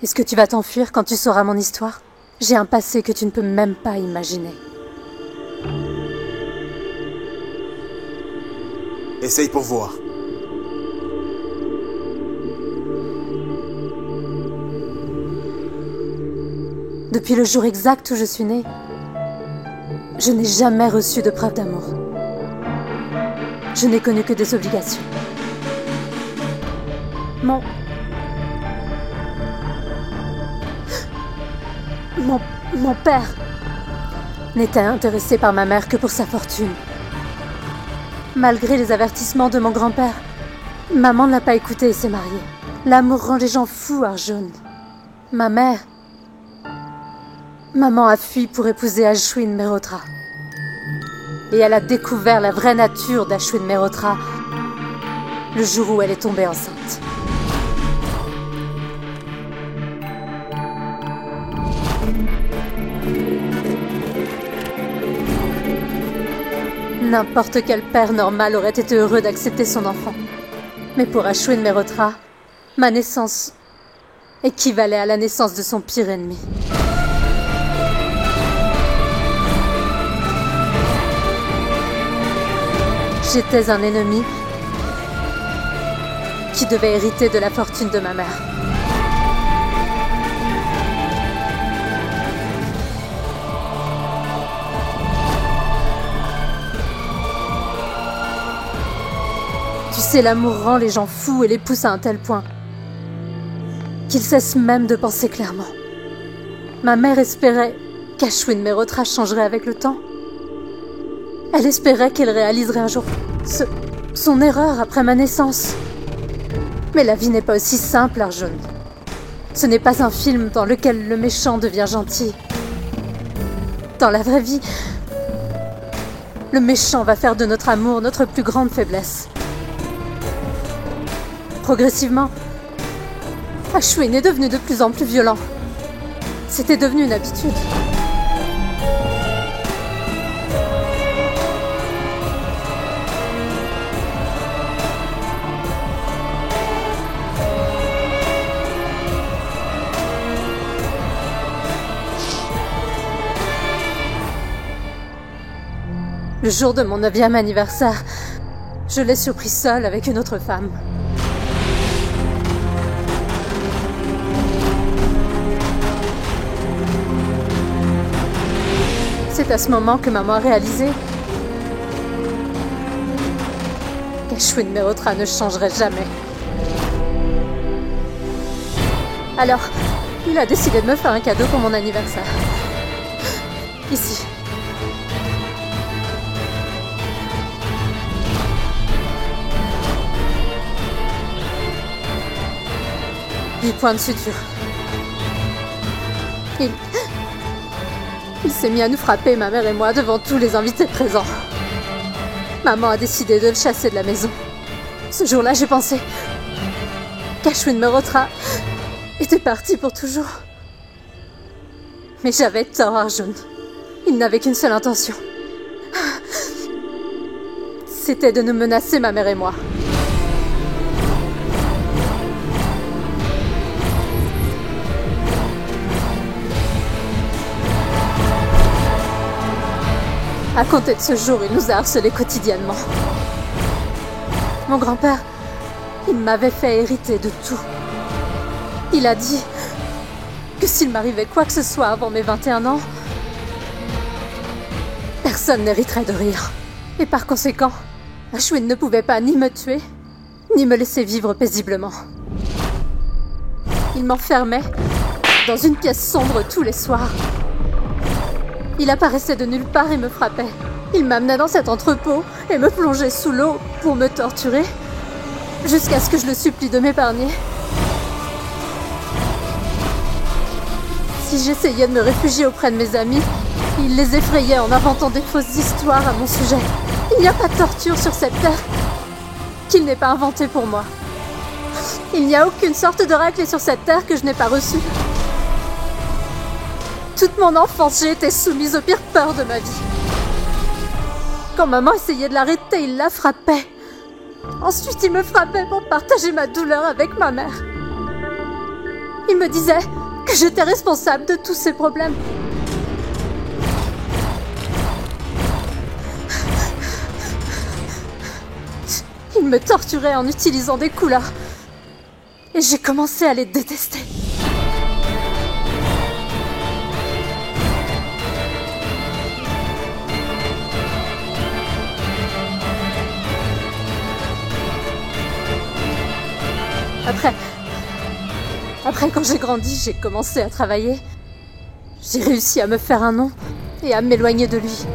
Est-ce que tu vas t'enfuir quand tu sauras mon histoire? J'ai un passé que tu ne peux même pas imaginer. Essaye pour voir. Depuis le jour exact où je suis née, je n'ai jamais reçu de preuve d'amour. Je n'ai connu que des obligations. Mon père n'était intéressé par ma mère que pour sa fortune. Malgré les avertissements de mon grand-père, maman ne l'a pas écouté et s'est mariée. L'amour rend les gens fous, Arjun. Maman a fui pour épouser Ashwin Mehrotra. Et elle a découvert la vraie nature d'Ashwin Mehrotra le jour où elle est tombée enceinte. N'importe quel père normal aurait été heureux d'accepter son enfant. Mais pour Ashwin Mehrotra, ma naissance équivalait à la naissance de son pire ennemi. J'étais un ennemi qui devait hériter de la fortune de ma mère. Tu sais, l'amour rend les gens fous et les pousse à un tel point qu'ils cessent même de penser clairement. Ma mère espérait qu'Ashwin Mehrotra changerait avec le temps. Elle espérait qu'elle réaliserait un jour son erreur après ma naissance. Mais la vie n'est pas aussi simple, Arjun. Ce n'est pas un film dans lequel le méchant devient gentil. Dans la vraie vie, le méchant va faire de notre amour notre plus grande faiblesse. Progressivement, Ashwin est devenu de plus en plus violent. C'était devenu une habitude. Le jour de mon 9e anniversaire, je l'ai surpris seule avec une autre femme. C'est à ce moment que maman a réalisé qu'Ashwin Mehrotra ne changerait jamais. Alors, il a décidé de me faire un cadeau pour mon anniversaire. Ici. 8 points de suture. Il s'est mis à nous frapper, ma mère et moi, devant tous les invités présents. Maman a décidé de le chasser de la maison. Ce jour-là, j'ai pensé qu'Ashwin Mehrotra était parti pour toujours. Mais j'avais tort, Arjun. Il n'avait qu'une seule intention. C'était de nous menacer, ma mère et moi. À compter de ce jour, il nous a harcelés quotidiennement. Mon grand-père, il m'avait fait hériter de tout. Il a dit que s'il m'arrivait quoi que ce soit avant mes 21 ans, personne n'hériterait de rien. Et par conséquent, Ashwin ne pouvait pas ni me tuer, ni me laisser vivre paisiblement. Il m'enfermait dans une pièce sombre tous les soirs. Il apparaissait de nulle part et me frappait. Il m'amenait dans cet entrepôt et me plongeait sous l'eau pour me torturer, jusqu'à ce que je le supplie de m'épargner. Si j'essayais de me réfugier auprès de mes amis, il les effrayait en inventant des fausses histoires à mon sujet. Il n'y a pas de torture sur cette terre qu'il n'ait pas inventée pour moi. Il n'y a aucune sorte de règle sur cette terre que je n'ai pas reçue. Toute mon enfance, j'ai été soumise aux pires peurs de ma vie. Quand maman essayait de l'arrêter, il la frappait. Ensuite, il me frappait pour partager ma douleur avec ma mère. Il me disait que j'étais responsable de tous ses problèmes. Il me torturait en utilisant des couleurs. Et j'ai commencé à les détester. Après, quand j'ai grandi, j'ai commencé à travailler. J'ai réussi à me faire un nom et à m'éloigner de lui.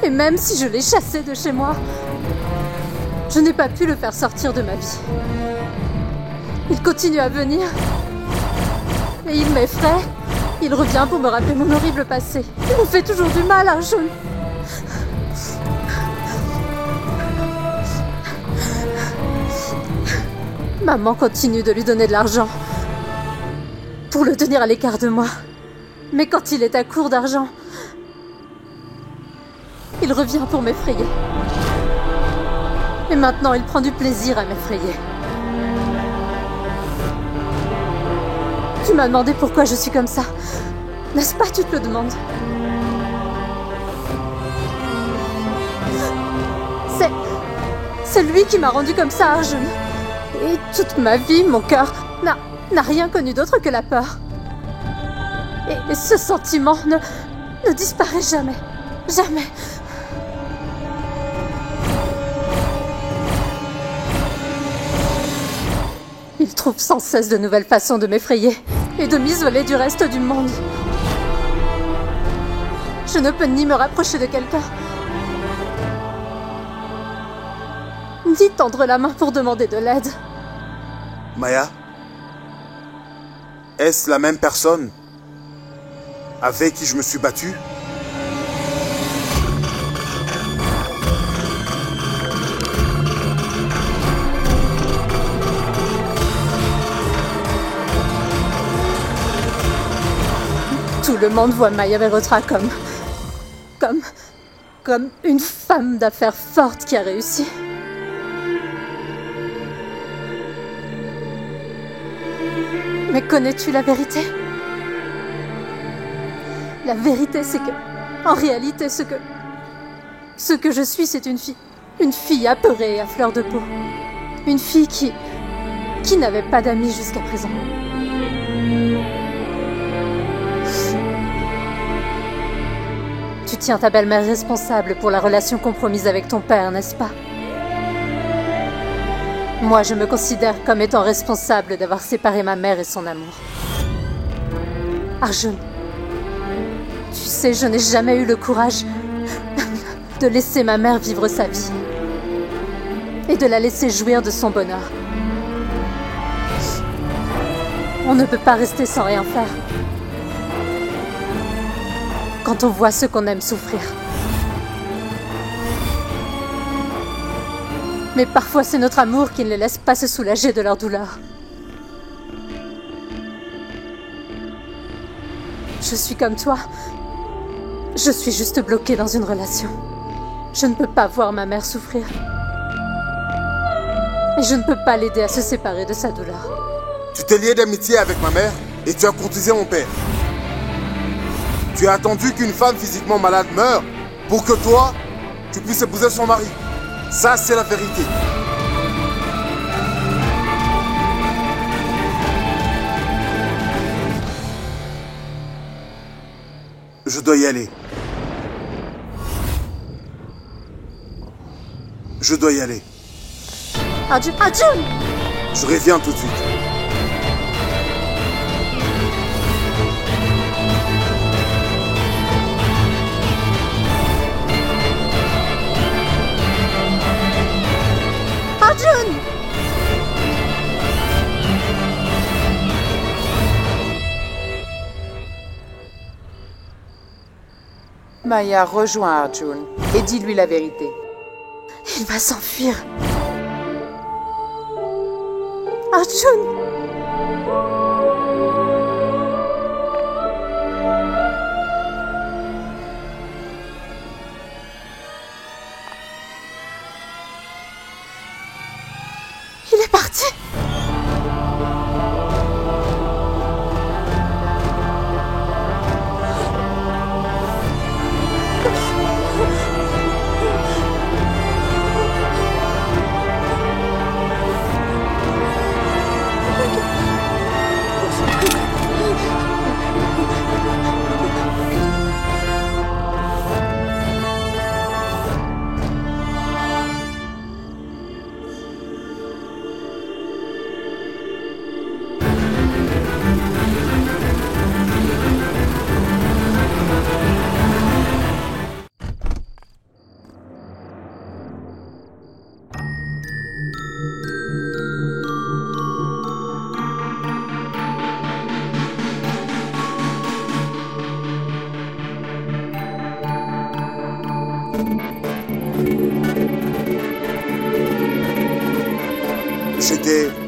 Et même si je l'ai chassé de chez moi, je n'ai pas pu le faire sortir de ma vie. Il continue à venir. Et il m'effraie. Il revient pour me rappeler mon horrible passé. Il me fait toujours du mal, Arjun. Maman continue de lui donner de l'argent pour le tenir à l'écart de moi. Mais quand il est à court d'argent, il revient pour m'effrayer. Et maintenant, il prend du plaisir à m'effrayer. Tu m'as demandé pourquoi je suis comme ça. N'est-ce pas, tu te le demandes? C'est lui qui m'a rendu comme ça, Arjun. Et toute ma vie, mon cœur n'a rien connu d'autre que la peur. Et ce sentiment ne disparaît jamais. Jamais. Il trouve sans cesse de nouvelles façons de m'effrayer et de m'isoler du reste du monde. Je ne peux ni me rapprocher de quelqu'un, ni tendre la main pour demander de l'aide. Maya, est-ce la même personne avec qui je me suis battu? Tout le monde voit Maya Verotra comme une femme d'affaires forte qui a réussi. Mais connais-tu la vérité? La vérité, c'est que, en réalité, ce que je suis, c'est une fille apeurée et à fleur de peau. Une fille qui n'avait pas d'amis jusqu'à présent. Tu tiens ta belle-mère responsable pour la relation compromise avec ton père, n'est-ce pas? Moi, je me considère comme étant responsable d'avoir séparé ma mère et son amour. Arjun, tu sais, je n'ai jamais eu le courage de laisser ma mère vivre sa vie et de la laisser jouir de son bonheur. On ne peut pas rester sans rien faire quand on voit ceux qu'on aime souffrir. Mais parfois, c'est notre amour qui ne les laisse pas se soulager de leur douleur. Je suis comme toi. Je suis juste bloquée dans une relation. Je ne peux pas voir ma mère souffrir. Et je ne peux pas l'aider à se séparer de sa douleur. Tu t'es lié d'amitié avec ma mère et tu as courtisé mon père. Tu as attendu qu'une femme physiquement malade meure pour que toi, tu puisses épouser son mari. Ça, c'est la vérité. Je dois y aller. Je dois y aller. Arjun! Je reviens tout de suite. Arjun! Maya rejoint Arjun et dis-lui la vérité. Il va s'enfuir. Arjun! parti.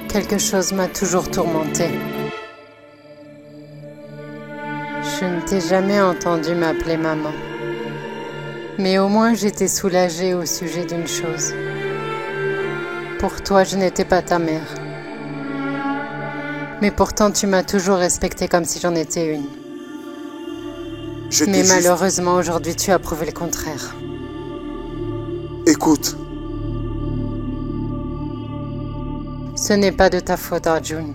Quelque chose m'a toujours tourmentée. Je ne t'ai jamais entendu m'appeler maman. Mais au moins j'étais soulagée au sujet d'une chose. Pour toi, je n'étais pas ta mère. Mais pourtant, tu m'as toujours respectée comme si j'en étais une. Mais malheureusement, aujourd'hui, tu as prouvé le contraire. Écoute. Ce n'est pas de ta faute, Arjun.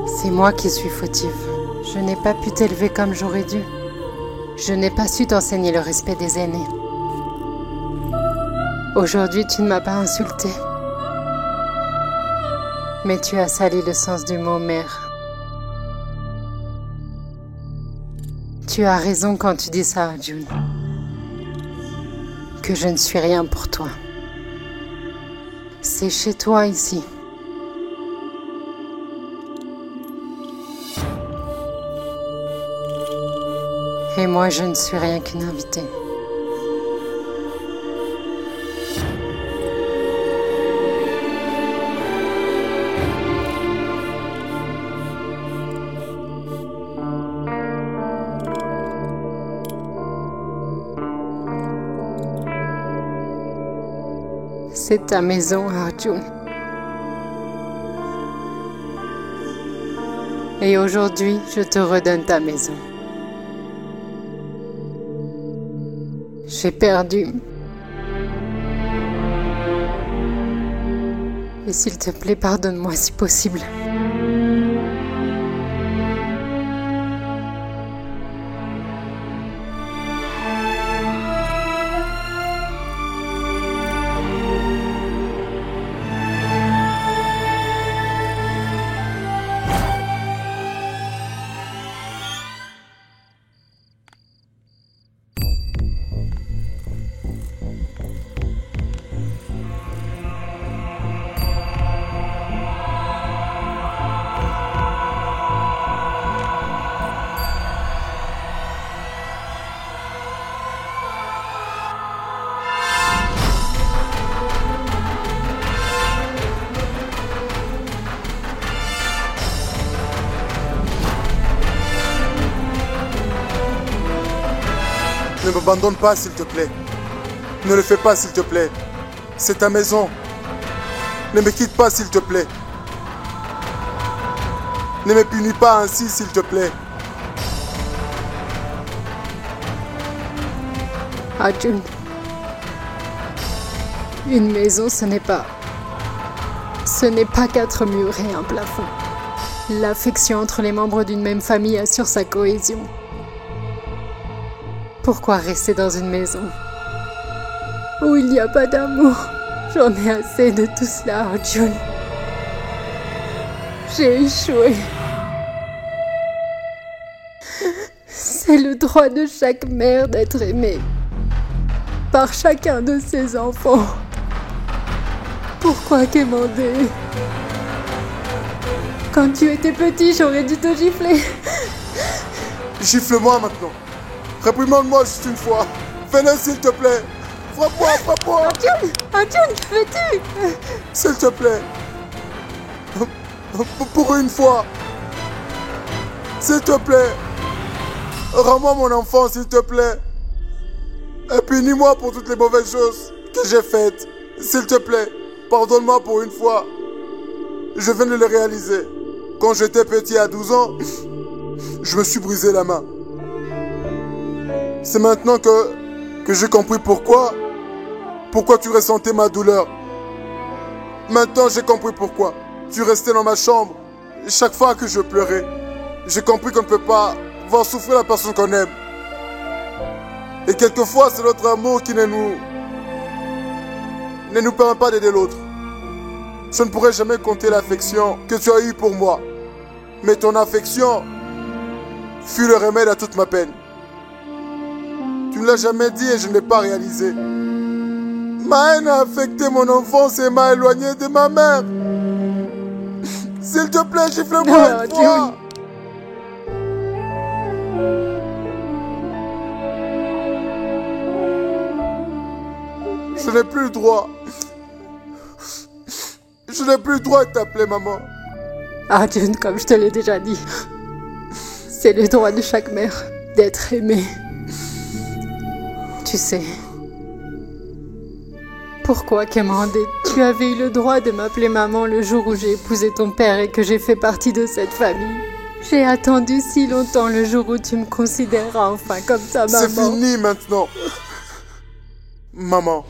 C'est moi qui suis fautive. Je n'ai pas pu t'élever comme j'aurais dû. Je n'ai pas su t'enseigner le respect des aînés. Aujourd'hui, tu ne m'as pas insultée. Mais tu as sali le sens du mot mère. Tu as raison quand tu dis ça, Arjun. Que je ne suis rien pour toi. C'est chez toi ici. Et moi, je ne suis rien qu'une invitée. C'est ta maison, Arjun. Et aujourd'hui, je te redonne ta maison. J'ai perdu. Et s'il te plaît, pardonne-moi si possible. Ne m'abandonne pas, s'il te plaît. Ne le fais pas, s'il te plaît. C'est ta maison. Ne me quitte pas, s'il te plaît. Ne me punis pas ainsi, s'il te plaît. Arjun, une maison, ce n'est pas 4 murs et un plafond. L'affection entre les membres d'une même famille assure sa cohésion. Pourquoi rester dans une maison où il n'y a pas d'amour? J'en ai assez de tout cela, Arjun. J'ai échoué. C'est le droit de chaque mère d'être aimée par chacun de ses enfants. Pourquoi quémander? Quand tu étais petit, j'aurais dû te gifler. Gifle-moi maintenant. Réprimande-moi juste une fois. Fais-le, s'il te plaît. Frappe-moi, frappe-moi. Arjun, que fais-tu? S'il te plaît. Pour une fois. S'il te plaît. Rends-moi mon enfant, s'il te plaît. Et punis-moi pour toutes les mauvaises choses que j'ai faites. S'il te plaît. pardonne-moi pour une fois. Je viens de le réaliser. Quand j'étais petit à 12 ans, je me suis brisé la main. C'est maintenant que j'ai compris pourquoi tu ressentais ma douleur. Maintenant, j'ai compris pourquoi. Tu restais dans ma chambre chaque fois que je pleurais. J'ai compris qu'on ne peut pas voir souffrir la personne qu'on aime. Et quelquefois, c'est notre amour qui ne nous permet pas d'aider l'autre. Je ne pourrai jamais compter l'affection que tu as eue pour moi. Mais ton affection fut le remède à toute ma peine. Tu ne l'as jamais dit et je ne l'ai pas réalisé. Ma haine a affecté mon enfance et m'a éloigné de ma mère. S'il te plaît, gifle-moi une fois. Je n'ai plus le droit. Je n'ai plus le droit de t'appeler maman. Arjun, comme je te l'ai déjà dit, c'est le droit de chaque mère d'être aimée. Tu sais, pourquoi, Kemrande, tu avais eu le droit de m'appeler maman le jour où j'ai épousé ton père et que j'ai fait partie de cette famille? J'ai attendu si longtemps le jour où tu me considéreras enfin comme ta maman. C'est fini maintenant. Maman.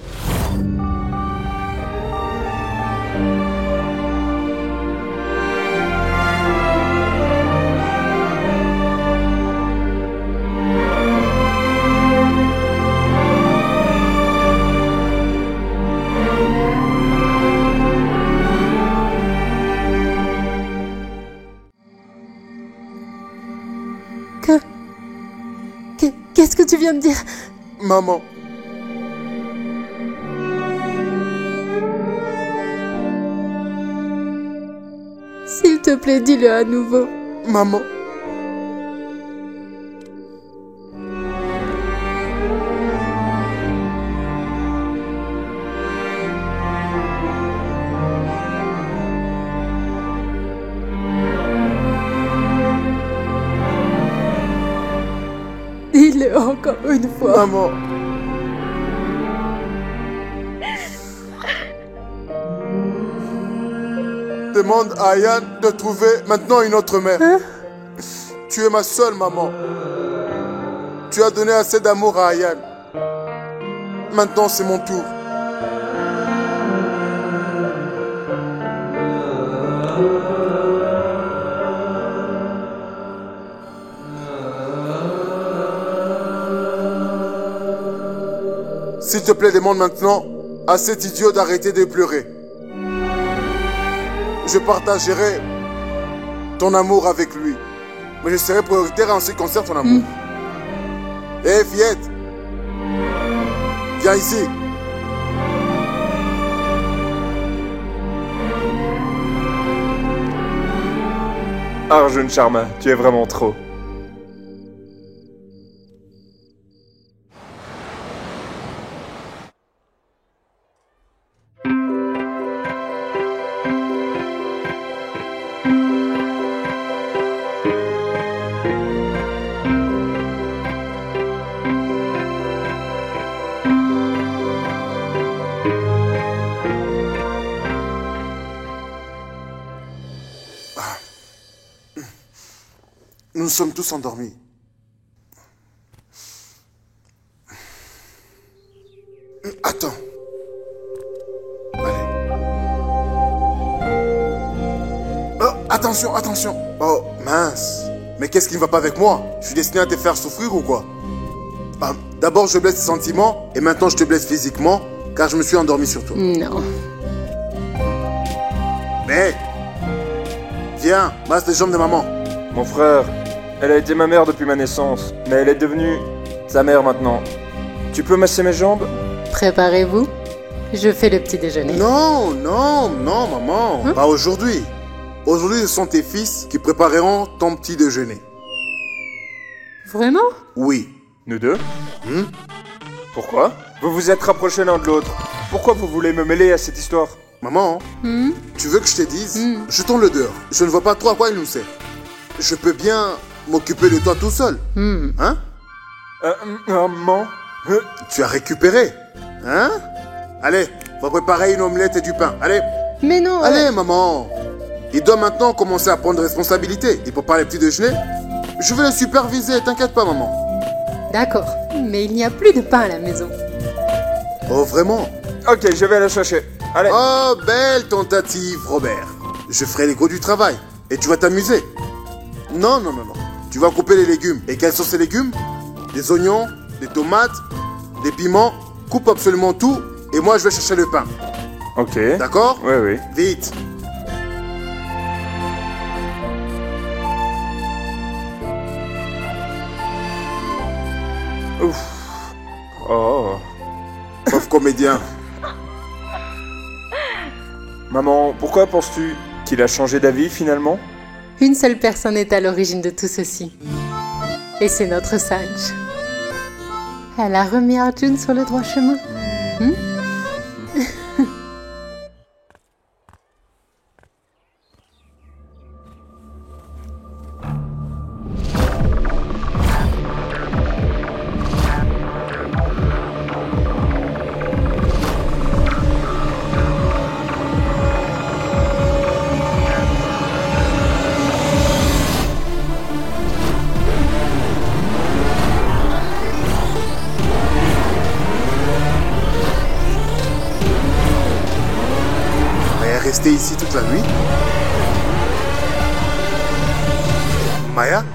Qu'est-ce que tu viens de dire? Maman. S'il te plaît, dis-le à nouveau. Maman. Dis-le encore une fois. Maman. Demande à Ayane de trouver maintenant une autre mère. Hein? Tu es ma seule maman. Tu as donné assez d'amour à Ayane. Maintenant, c'est mon tour. S'il te plaît, demande maintenant à cet idiot d'arrêter de pleurer. Je partagerai ton amour avec lui. Mais je serai prioritaire en ce qui concerne ton amour. Hé, fillette. Viens ici. Arjun Sharma, tu es vraiment trop. Nous sommes tous endormis. Attends. Allez. Oh, attention, attention. Oh, mince. Mais qu'est-ce qui ne va pas avec moi? Je suis destiné à te faire souffrir ou quoi? D'abord, je blesse tes sentiments et maintenant, je te blesse physiquement car je me suis endormi sur toi. Non. Mais, viens, masse les jambes de maman. Mon frère, elle a été ma mère depuis ma naissance, mais elle est devenue sa mère maintenant. Tu peux masser mes jambes? Préparez-vous, je fais le petit déjeuner. Non, non, non, maman. Pas aujourd'hui. Aujourd'hui, ce sont tes fils qui prépareront ton petit déjeuner. Vraiment? Oui. Nous deux? Pourquoi? Vous vous êtes rapprochés l'un de l'autre. Pourquoi vous voulez me mêler à cette histoire? Maman, tu veux que je te dise? Jetons-le dehors. Je ne vois pas trop à quoi il nous sert. Je peux bien m'occuper de toi tout seul. Hein? Maman? Tu as récupéré. Hein? Allez, va préparer une omelette et du pain. Allez. Mais non. Allez, maman. Il doit maintenant commencer à prendre responsabilité. Il prépare les petits déjeuners. Je vais le superviser, t'inquiète pas, maman. D'accord, mais il n'y a plus de pain à la maison. Oh, vraiment? Ok, je vais aller chercher. Allez. Oh, belle tentative, Robert. Je ferai les gros du travail. Et tu vas t'amuser. Non, non, non, non. Tu vas couper les légumes. Et quels sont ces légumes? Des oignons, des tomates, des piments. Coupe absolument tout. Et moi, je vais chercher le pain. Ok. D'accord? Oui, oui. Vite. Ouf. Oh. Pauvre comédien. Maman, pourquoi penses-tu qu'il a changé d'avis finalement? Une seule personne est à l'origine de tout ceci. Et c'est notre sage. Elle a remis Arjun sur le droit chemin. Rester ici toute la nuit? Maya?